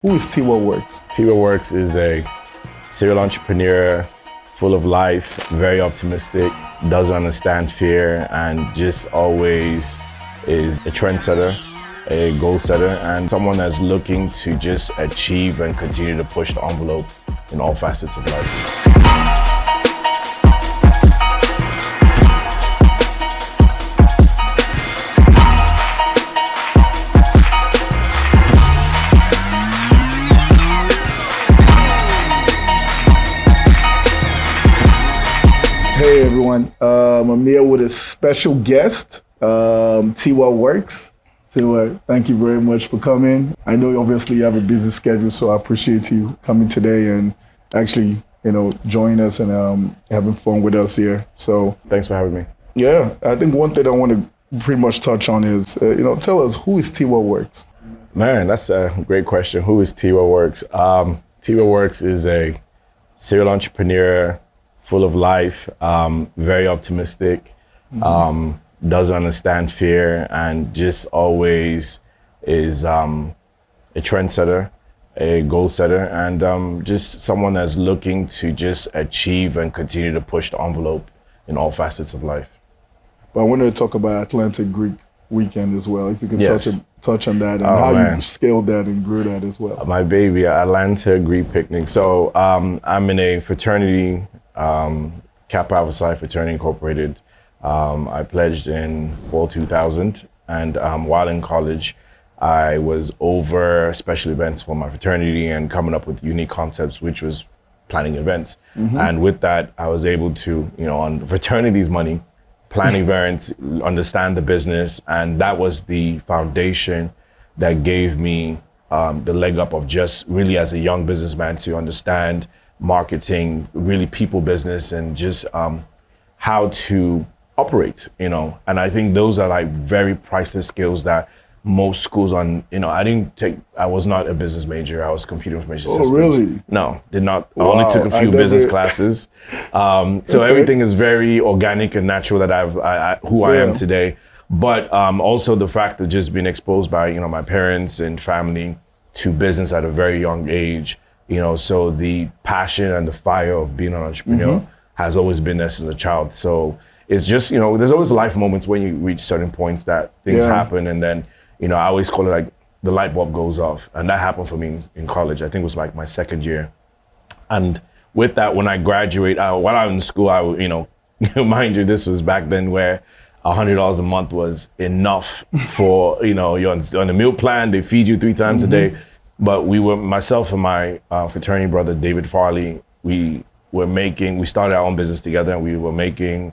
Who is Tiwa Works? Tiwa Works is a serial entrepreneur, full of life, very optimistic, doesn't understand fear, and just always is a trendsetter, a goal setter, and someone that's looking to just achieve and continue to push the envelope in all facets of life. Hey everyone, I'm here with a special guest, Tiwa Works. Tiwa, thank you very much for coming. I know obviously you have a busy schedule, so I appreciate you coming today and actually, joining us and having fun with us here. So Thanks for having me. yeah, I think one thing I want to pretty much touch on is, tell us, who is Tiwa Works? Man, that's a great question. Who is Tiwa Works? Tiwa Works is a serial entrepreneur, full of life, very optimistic, doesn't understand fear, and just always is a trendsetter, a goal setter, and just someone that's looking to just achieve and continue to push the envelope in all facets of life. But I wanted to talk about Atlantic Greek Weekend as well. If you could Yes. touch on that and Oh, how man. you scaled that and grew that as well. My baby, Atlanta Greek Picnic. So I'm in a fraternity, Kappa Alpha Psi Fraternity Incorporated. I pledged in fall 2000, and while in college, I was over special events for my fraternity and coming up with unique concepts, which was planning events. And with that, I was able to, on fraternity's money, plan events, understand the business, and that was the foundation that gave me the leg up of just really as a young businessman to understand marketing, really people business, and just how to operate, And I think those are like very priceless skills that most schools I was not a business major. I was computer information systems. Oh, really? No, did not. I Wow, only took a I few business never- classes. So Okay. everything is very organic and natural that who I am Yeah. today. But also the fact of just being exposed by, my parents and family to business at a very young age, so the passion and the fire of being an entrepreneur has always been there since a child. So it's just, there's always life moments when you reach certain points that things Yeah. happen, and then, I always call it like the light bulb goes off. And that happened for me in college. I think it was like my second year. And with that, when I graduate, while I was in school, mind you, this was back then where $100 a month was enough for, you're on a meal plan, they feed you 3 times a day. But myself and my fraternity brother, David Farley, we started our own business together, and we were making,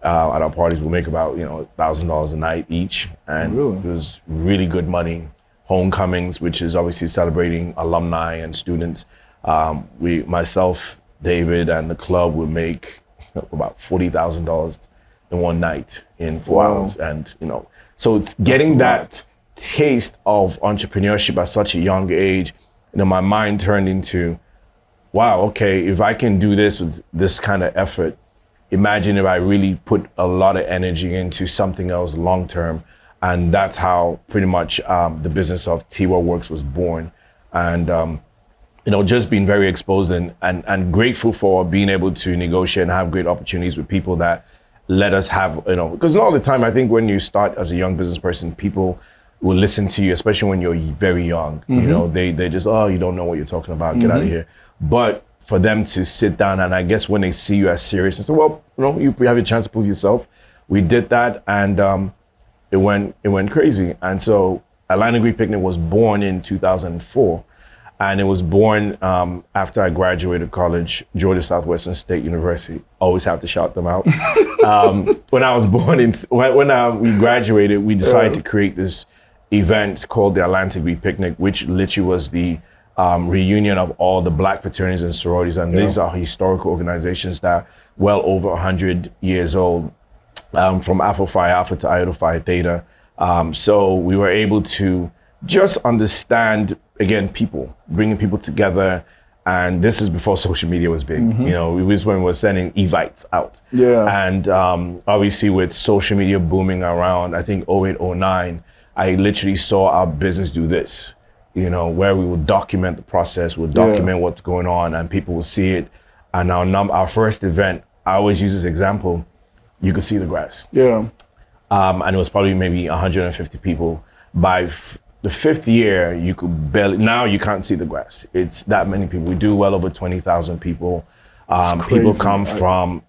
at our parties, we'll make about, $1,000 a night each. And Really? it was really good money. Homecomings, which is obviously celebrating alumni and students. Myself, David, and the club would make about $40,000 in one night in 4 Wow. hours. And, so it's getting that taste of entrepreneurship at such a young age, my mind turned into, wow, okay, if I can do this with this kind of effort, imagine if I really put a lot of energy into something else long term. And that's how pretty much the business of Tiwa Works was born. And just being very exposed and grateful for being able to negotiate and have great opportunities with people that let us have, because all the time, I think when you start as a young business person, people will listen to you, especially when you're very young. They just, oh, you don't know what you're talking about, get out of here. But for them to sit down, and I guess when they see you as serious and say, well, you have a chance to prove yourself. We did that, and it went crazy. And so Atlantic Greek Picnic was born in 2004. And it was born after I graduated college, Georgia Southwestern State University. Always have to shout them out. When I was born, when we graduated, we decided to create this event called the Atlantic Greek Picnic, which literally was the reunion of all the Black fraternities and sororities. And these are historical organizations that are well over 100 years old, from Alpha Phi Alpha to Iota Phi Theta. So we were able to just understand, again, bringing people together. And this is before social media was big. It was when we were sending evites out. Yeah. And obviously with social media booming around, I think 08, 09, I literally saw our business do this. where we would document the process, we'll document what's going on, and people will see it. And our first event, I always use this example, you could see the grass. Yeah. And it was probably maybe 150 people. By the fifth year, you could barely, now you can't see the grass. It's that many people. We do well over 20,000 people. People come from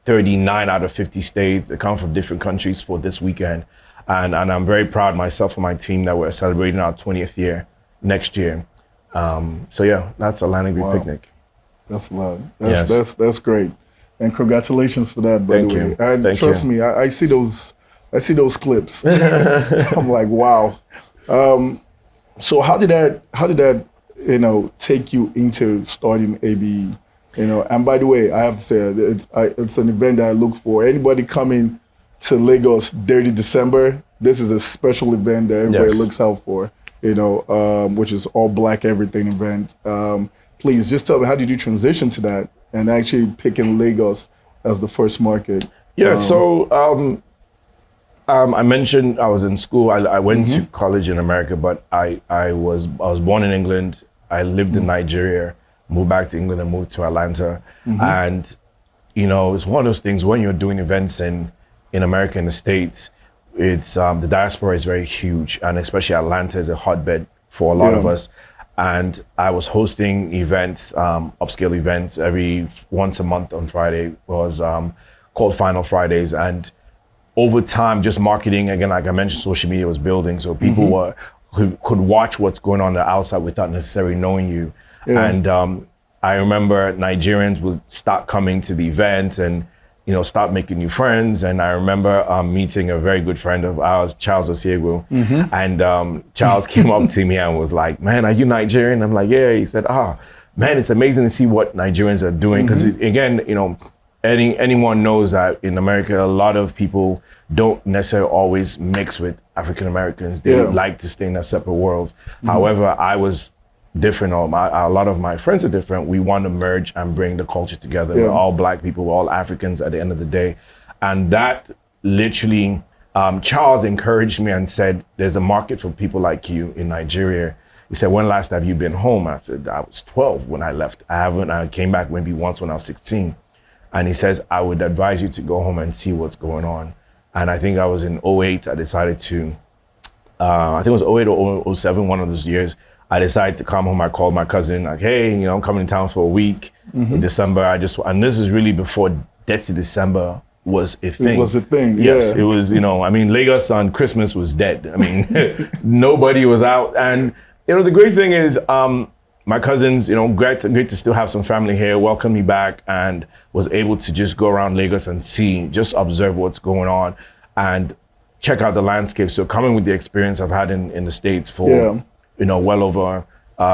39 out of 50 states. They come from different countries for this weekend. And I'm very proud myself and my team that we're celebrating our 20th year next year. So yeah, that's a Landing Green picnic. That's a lot. That's great. And congratulations for that, by the way. And trust me, I see those clips. I'm like, wow. So how did that take you into starting ABE? And by the way, I have to say it's an event that I look for. Anybody coming to Lagos 30 December, this is a special event that everybody looks out for, which is all black everything event. Please just tell me, how did you transition to that and actually picking Lagos as the first market? I mentioned I was in school. I went to college in America, but I was born in England. I lived in Nigeria, moved back to England and moved to Atlanta. And, it's one of those things when you're doing events in America, in the States, it's the diaspora is very huge, and especially Atlanta is a hotbed for a lot of us. And I was hosting events, upscale events, once a month on Friday was called Final Fridays. And over time, just marketing, again, like I mentioned, social media was building. So people who could watch what's going on the outside without necessarily knowing you. And I remember Nigerians would start coming to the event and start making new friends. And I remember meeting a very good friend of ours, Charles Osiegwu. And Charles came up to me and was like, "Man, are you Nigerian?" I'm like, "Yeah." He said, "Man, it's amazing to see what Nigerians are doing." Because again, anyone knows that in America, a lot of people don't necessarily always mix with African Americans. They like to stay in a separate world. However, I was different. A lot of my friends are different. We want to merge and bring the culture together. We're all black people, we're all Africans at the end of the day. And that literally, Charles encouraged me and said, "There's a market for people like you in Nigeria." He said, "When last have you been home?" I said, "I was 12 when I left. I came back maybe once when I was 16. And he says, "I would advise you to go home and see what's going on." And I think I was in '08, I decided to, I think it was '08 or '07, one of those years, I decided to come home. I called my cousin, like, "Hey, I'm coming in town for a week in December." And this is really before Dirty December was a thing. It was a thing, yes, it was, Lagos on Christmas was dead. I mean, nobody was out. And, the great thing is, my cousins, great to still have some family here, welcomed me back and was able to just go around Lagos and just observe what's going on and check out the landscape. So coming with the experience I've had in the States for, well over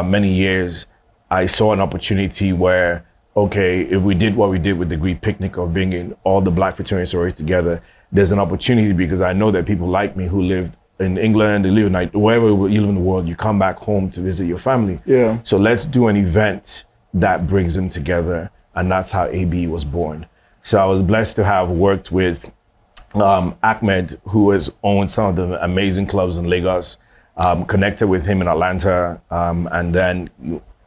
many years, I saw an opportunity where, okay, if we did what we did with the Greek picnic of bringing all the black fraternity sororities together, there's an opportunity because I know that people like me who lived in England, they live in wherever you live in the world, you come back home to visit your family. So let's do an event that brings them together. And that's how ABE was born. So I was blessed to have worked with Ahmed, who has owned some of the amazing clubs in Lagos, connected with him in Atlanta, and then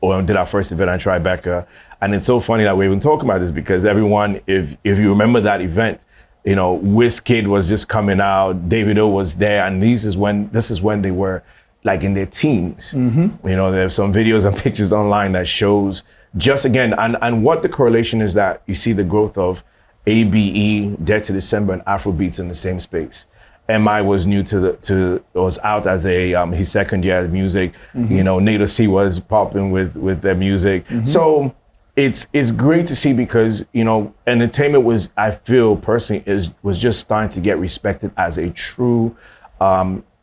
did our first event at Tribeca. And it's so funny that we're even talking about this because everyone, if you remember that event, Wizkid was just coming out, Davido was there, and this is when they were like in their teens. There's some videos and pictures online that shows just again, and what the correlation is that you see the growth of ABE, Dirty December, and Afrobeats in the same space. MI was new was out as his second year of music. Nato C was popping with their music. So it's great to see because entertainment was, I feel personally, was just starting to get respected as a true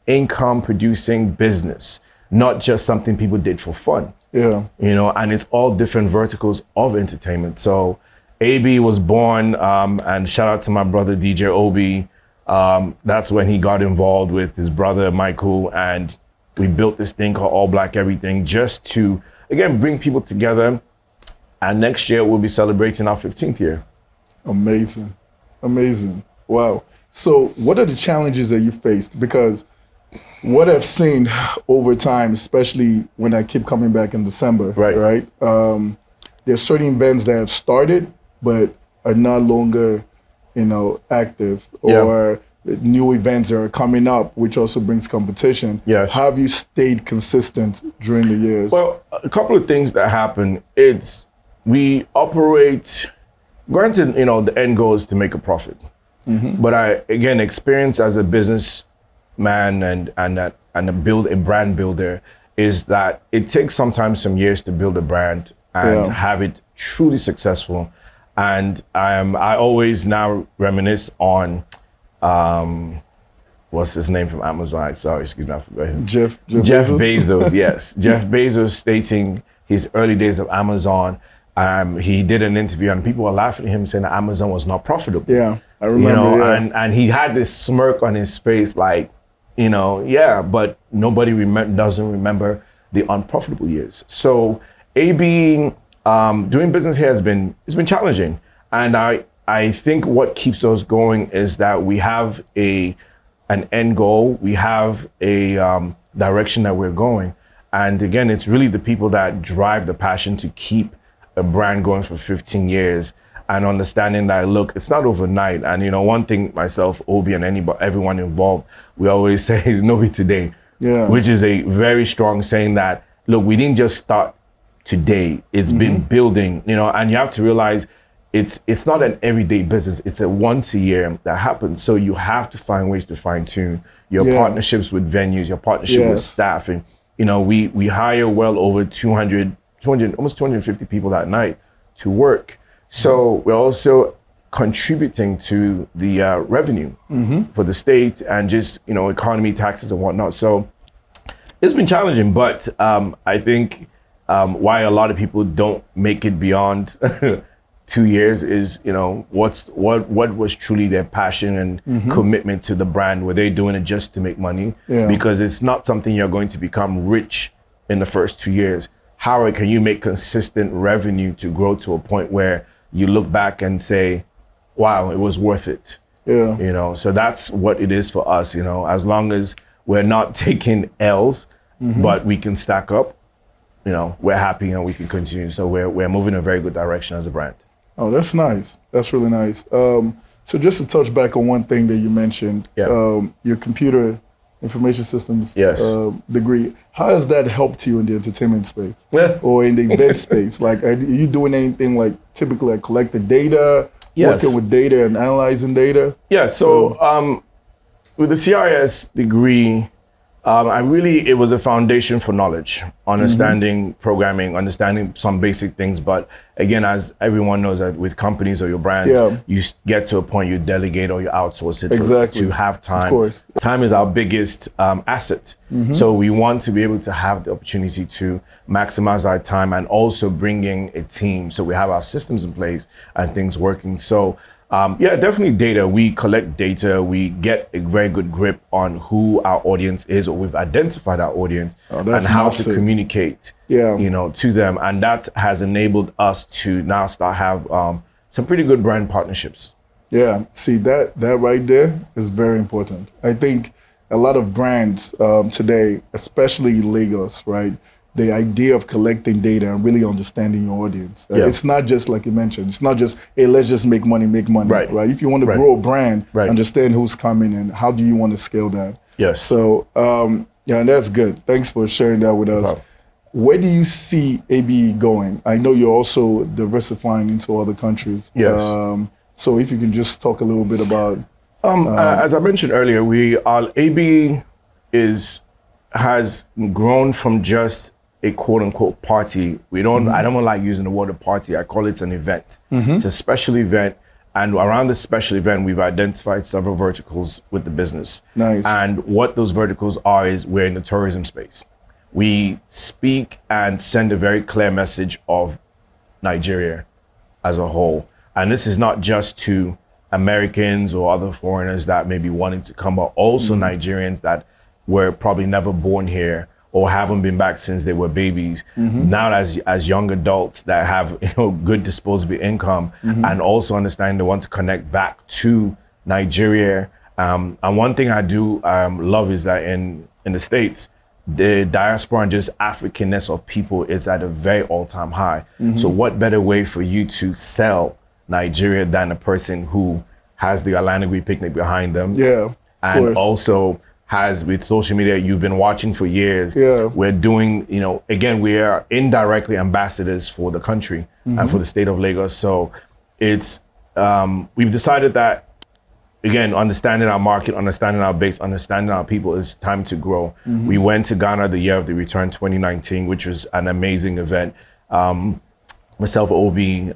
income producing business, not just something people did for fun. And it's all different verticals of entertainment. So AB was born, and shout out to my brother DJ Obi. That's when he got involved with his brother Michael, and we built this thing called All Black Everything just to, again, bring people together. And next year we'll be celebrating our 15th year. Amazing. Wow. So what are the challenges that you faced? Because what I've seen over time, especially when I keep coming back in December, Right. There's certain events that have started but are no longer, active, or new events that are coming up, which also brings competition. Yes. How have you stayed consistent during the years? Well, a couple of things that happen. We operate, granted, the end goal is to make a profit. But I, again, experience as a businessman and a brand builder is that it takes sometimes some years to build a brand and have it truly successful. And I always now reminisce on, what's his name from Amazon? Sorry, excuse me, I forgot him. Jeff Bezos, yes. Jeff Bezos stating his early days of Amazon. He did an interview and people were laughing at him saying that Amazon was not profitable. Yeah, I remember. And he had this smirk on his face like, but nobody doesn't remember the unprofitable years. So doing business here it's been challenging. And I think what keeps us going is that we have an end goal, we have a direction that we're going. And again, it's really the people that drive the passion to keep a brand going for 15 years and understanding that, look, it's not overnight. And one thing myself, Obi, and everyone involved, we always say is no be today, which is a very strong saying that, look, we didn't just start today. It's been building, and you have to realize it's not an everyday business. It's a once a year that happens. So you have to find ways to fine tune your partnerships with venues, your partnership with staff. And, we hire well over 200, almost 250 people that night to work. So we're also contributing to the revenue for the state and just, economy, taxes and whatnot. So it's been challenging, but I think why a lot of people don't make it beyond 2 years is, what was truly their passion and commitment to the brand. Were they doing it just to make money? Because it's not something you're going to become rich in the first 2 years. How can you make consistent revenue to grow to a point where you look back and say, wow, it was worth it? So that's what it is for us, as long as we're not taking L's, but we can stack up, we're happy and we can continue. So we're moving in a very good direction as a brand. Oh, that's nice. That's really nice. So just to touch back on one thing that you mentioned, your computer information systems degree, how has that helped you in the entertainment space or in the event space? Like, are you doing anything like typically like collecting data, working with data and analyzing data? Yeah, so with the CIS degree, it was a foundation for knowledge, understanding programming, understanding some basic things. But again, as everyone knows, that with companies or your brands, you get to a point you delegate or you outsource it to have time. Of course. Time is our biggest asset. So we want to be able to have the opportunity to maximize our time and also bringing a team. So we have our systems in place and things working. So definitely data. We collect data. We get a very good grip on who our audience is, or we've identified our audience and how to communicate, to them. And that has enabled us to now start have some pretty good brand partnerships. Yeah, see that right there is very important. I think a lot of brands today, especially Lagos, right? The idea of collecting data and really understanding your audience. It's not just like you mentioned, it's not just, hey, let's just make money, right? If you want to grow a brand, understand who's coming and how do you want to scale that. Yes. So, and that's good. Thanks for sharing that with us. Where do you see ABE going? I know you're also diversifying into other countries. Yes. So if you can just talk a little bit about. As I mentioned earlier, ABE has grown from just a quote unquote party. I don't like using the word a party. I call it an event. It's a special event. And around this special event, we've identified several verticals with the business. Nice. And what those verticals are is we're in the tourism space. We speak and send a very clear message of Nigeria as a whole. And this is not just to Americans or other foreigners that may be wanting to come, but also Nigerians that were probably never born here or haven't been back since they were babies. Now as young adults that have good disposable income and also understand they want to connect back to Nigeria. And one thing I do love is that in in the States, the diaspora and just Africanness of people is at a very all-time high. So what better way for you to sell Nigeria than a person who has the Atlanta Greek picnic behind them? Yeah, of and course. also has with social media you've been watching for years. Yeah. We're doing, again, we are indirectly ambassadors for the country and for the state of Lagos. So it's we've decided that, again, understanding our market, understanding our base, understanding our people, is time to grow. We went to Ghana the year of the return 2019, which was an amazing event. Myself, Obi,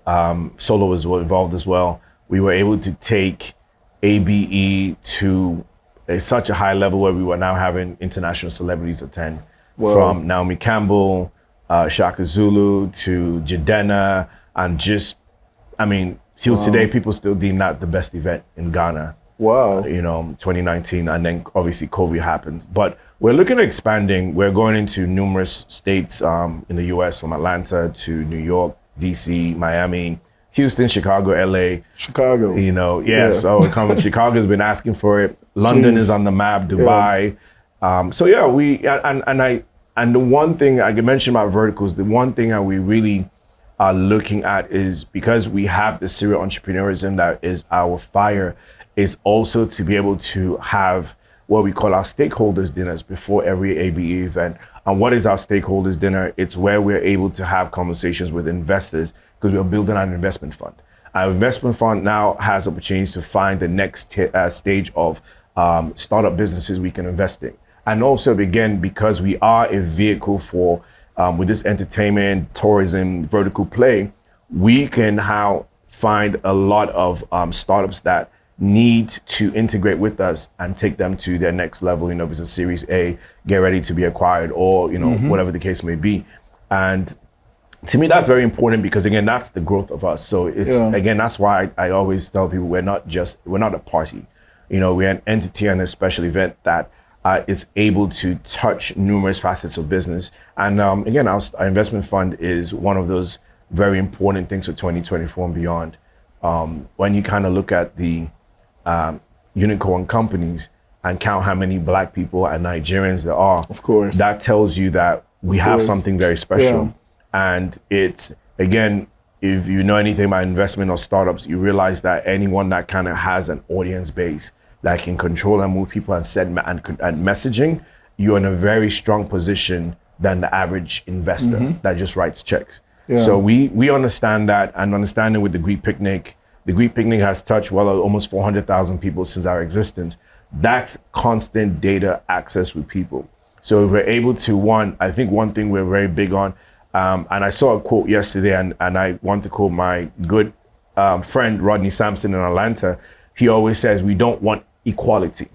Solo was involved as well. We were able to take ABE to such a high level where we were now having international celebrities attend. Wow. From Naomi Campbell, Shaka Zulu to Jadena, and just, till today, people still deem that the best event in Ghana. Wow. 2019, and then obviously COVID happened. But we're looking at expanding. We're going into numerous states in the US, from Atlanta to New York, DC, Miami, Houston, Chicago, LA. Chicago. So Chicago's been asking for it. London is on the map, Dubai. And the one thing I mentioned about verticals, the one thing that we really are looking at is, because we have the serial entrepreneurism that is our fire, is also to be able to have what we call our stakeholders dinners before every ABE event. And what is our stakeholders dinner? It's where we're able to have conversations with investors, because we're building an investment fund. Our investment fund now has opportunities to find the next stage of startup businesses we can invest in. And also, again, because we are a vehicle for, with this entertainment, tourism, vertical play, we can now find a lot of startups that need to integrate with us and take them to their next level. If it's a Series A, get ready to be acquired, or whatever the case may be. And to me, that's very important, because again, that's the growth of us. So it's again, that's why I always tell people we're not a party. We're an entity and a special event that is able to touch numerous facets of business. And again, our investment fund is one of those very important things for 2024 and beyond. When you kind of look at the unicorn companies and count how many Black people and Nigerians there are, of course, that tells you that we have something very special. Yeah. And it's, again, if you know anything about investment or startups, you realize that anyone that kind of has an audience base that can control and move people and set and messaging, you're in a very strong position than the average investor that just writes checks. Yeah. So we understand that, and understanding with the Greek Picnic. The Greek Picnic has touched almost 400,000 people since our existence. That's constant data access with people. So if we're able to, I think one thing we're very big on, and I saw a quote yesterday, and I want to quote my good friend Rodney Sampson in Atlanta. He always says, we don't want equality.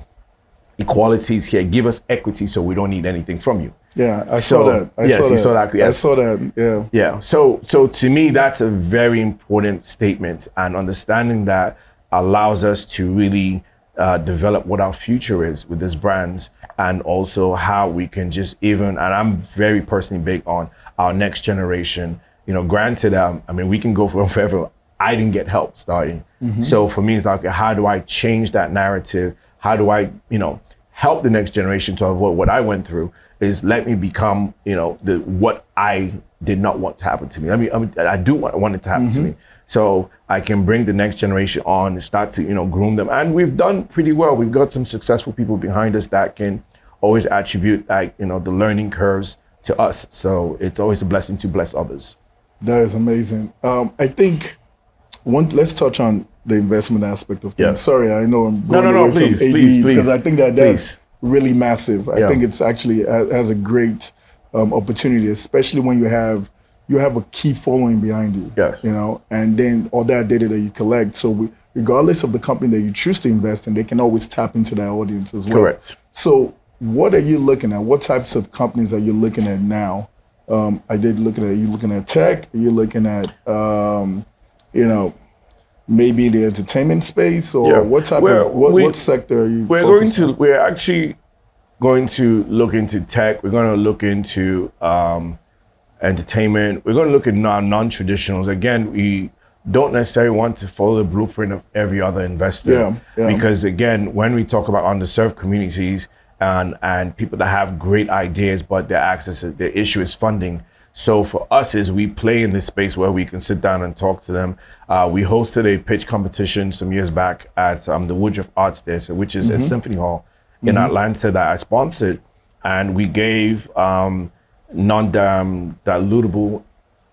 Equality is here. Give us equity so we don't need anything from you. Yeah, I saw that. You saw that. Yes. I saw that, yeah. Yeah, so to me, that's a very important statement, and understanding that allows us to really develop what our future is with these brands, and also how we can just and I'm very personally big on our next generation. Granted, we can go for forever. I didn't get help starting. So for me, it's like, how do I change that narrative? How do I, help the next generation to avoid what I went through? Is let me become, what I did not want to happen to me. I do want it to happen to me. So I can bring the next generation on and start to, groom them. And we've done pretty well. We've got some successful people behind us that can always attribute the learning curves to us. So it's always a blessing to bless others. That is amazing. I think let's touch on the investment aspect of things. Yeah. Sorry, I know I'm going away please, from AD, please, because I think that's really massive. I Yeah. think it's actually has a great opportunity, especially when you have a key following behind you. Yeah. And then all that data that you collect. So regardless of the company that you choose to invest in, they can always tap into that audience as well. Correct. So what are you looking at? What types of companies are you looking at now? Are you looking at tech? Are you looking at maybe the entertainment space, or what type what sector are you? We're actually going to look into tech. We're going to look into entertainment. We're going to look at non-traditionals. Again, we don't necessarily want to follow the blueprint of every other investor. Yeah. Because again, when we talk about underserved communities, and people that have great ideas, but their issue is funding. So for us is we play in this space where we can sit down and talk to them. We hosted a pitch competition some years back at the Woodruff Arts Theatre, which is a symphony hall in Atlanta that I sponsored. And we gave non-dilutable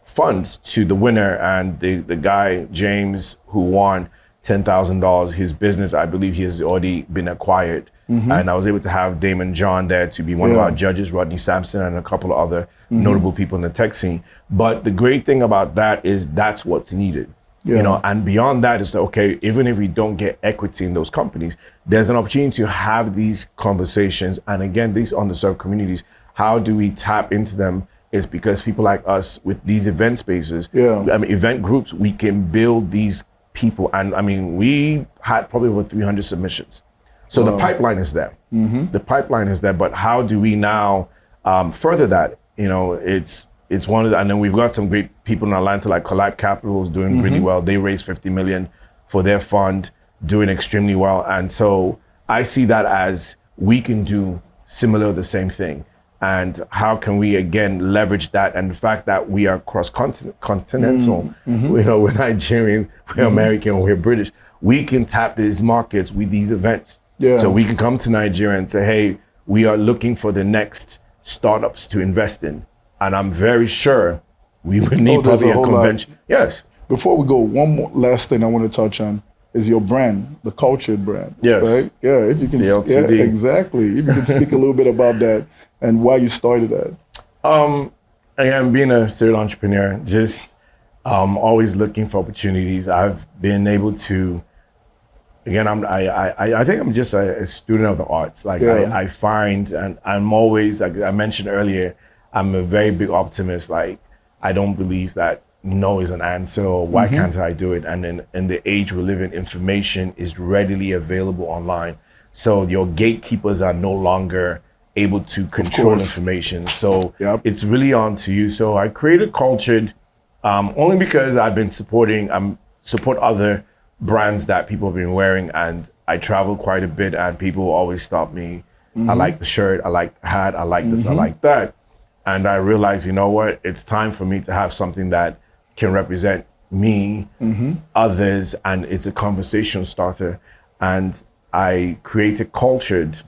funds to the winner. And the guy, James, who won $10,000, his business, I believe he has already been acquired. And I was able to have Damon John there to be one of our judges, Rodney Sampson, and a couple of other notable people in the tech scene. But the great thing about that is that's what's needed. You know, and beyond that is that, okay, even if we don't get equity in those companies, there's an opportunity to have these conversations. And again, these underserved communities, how do we tap into them? Is because people like us with these event spaces, I mean, event groups, we can build these people. And I mean, we had probably over 300 submissions. So the pipeline is there. The pipeline is there, but how do we now further that? You know, it's one of the, and then we've got some great people in Atlanta, like Collab Capital is doing really well. They raised 50 million for their fund, doing extremely well. And so I see that as we can do similar, the same thing. And how can we again leverage that, and the fact that we are cross-continental, you know, we're Nigerians, we're American, we're British. We can tap these markets with these events. So we can come to Nigeria and say, hey, we are looking for the next startups to invest in. And I'm very sure we would need probably a convention. Yes. Before we go, one more last thing I want to touch on is your brand, the Cultured brand. Yes. Right? Yeah, if you can exactly. If you can speak a little bit about that and why you started that. Again, being a serial entrepreneur, just always looking for opportunities. I've been able to, again, I think I'm just a student of the arts. Like I find, and I'm always, like I mentioned earlier, I'm a very big optimist. Like I don't believe that no is an answer, or why can't I do it? And in the age we live in, information is readily available online. So your gatekeepers are no longer able to control information. So it's really on to you. So I created Cultured only because I've been support other brands that people have been wearing, and I travel quite a bit and people always stop me. I like the shirt, I like the hat, I like this, I like that. And I realized, you know what, it's time for me to have something that can represent me, others, and it's a conversation starter. And I created Cultured,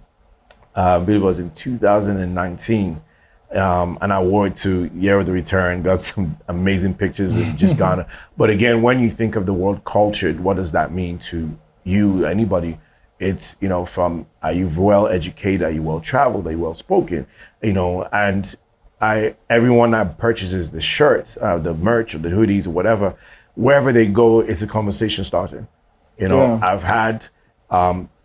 I believe it was in 2019. And I wore it to Year of the Return, got some amazing pictures of just Ghana. But again, when you think of the word cultured, what does that mean to you, anybody? It's, you know, from are you well educated, are you well traveled, are you well spoken, you know, and everyone that purchases the shirts, the merch or the hoodies or whatever, wherever they go, it's a conversation starter. You know, I've had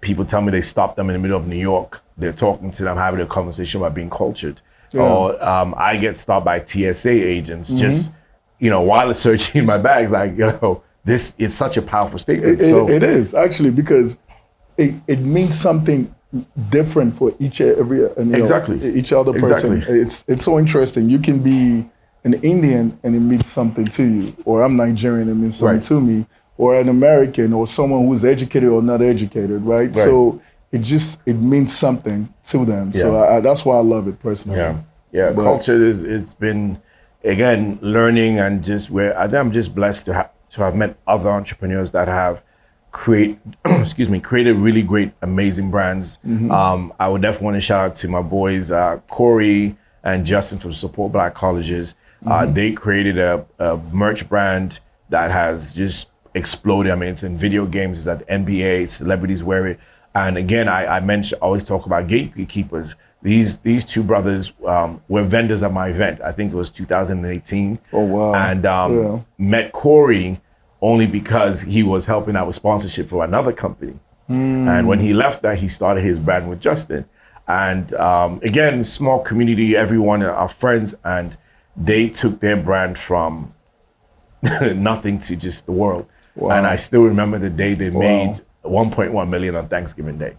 people tell me they stopped them in the middle of New York. They're talking to them, having a conversation about being cultured. Or I get stopped by TSA agents just, you know, while searching my bags, like, yo, this is such a powerful statement. It is actually, because it means something different for each other person. It's so interesting. You can be an Indian and it means something to you, or I'm Nigerian and it means something to me, or an American, or someone who's educated or not educated, right? So it means something to them. So that's why I love it personally. But culture it's been, again, learning, and just where I think I'm just blessed to have met other entrepreneurs that have created really great, amazing brands. I would definitely want to shout out to my boys, Corey and Justin from Support Black Colleges. They created a merch brand that has just exploded. I mean, it's in video games, it's at NBA, celebrities wear it. And again, I always talk about gatekeepers. These two brothers were vendors at my event. I think it was 2018. Oh, wow. And met Corey only because he was helping out with sponsorship for another company. And when he left that, he started his brand with Justin. And again, small community, everyone are friends, and they took their brand from nothing to just the world. Wow. And I still remember the day they made 1.1 million on Thanksgiving Day.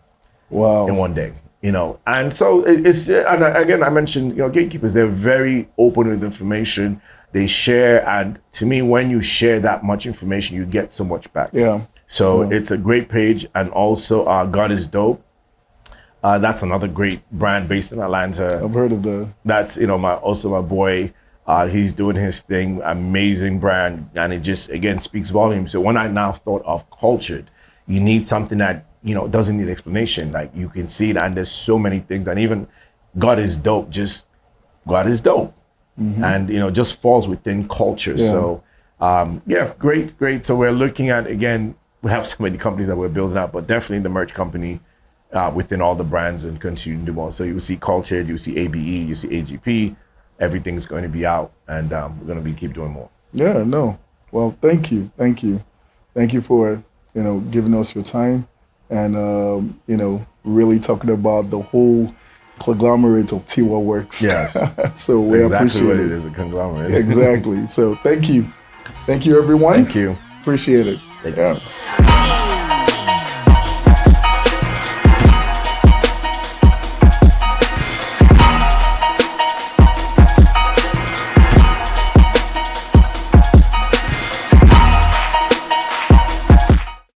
In one day, you know. And so it's, and again, I mentioned, you know, gatekeepers, they're very open with information. They share, and to me, when you share that much information, you get so much back. So it's a great page. And also God is Dope. That's another great brand based in Atlanta. I've heard of the. That's my boy. He's doing his thing, amazing brand, and it just again speaks volumes. So when I now thought of cultured, you need something that doesn't need explanation. Like you can see it, and there's so many things, and even God is dope. Just God is dope, and just falls within culture. Yeah. So great. So we're looking at, again, we have so many companies that we're building up, but definitely the merch company within all the brands, and continue to do more. So you see cultured, you see ABE, you see AGP. Everything's going to be out, and we're going to keep doing more. Yeah, no. Well, thank you for giving us your time, and really talking about the whole conglomerate of Tiwa Works. Yes. So we exactly appreciate what it. It is, a conglomerate. Exactly. So thank you everyone. Thank you. Appreciate it. Thank you. Yeah.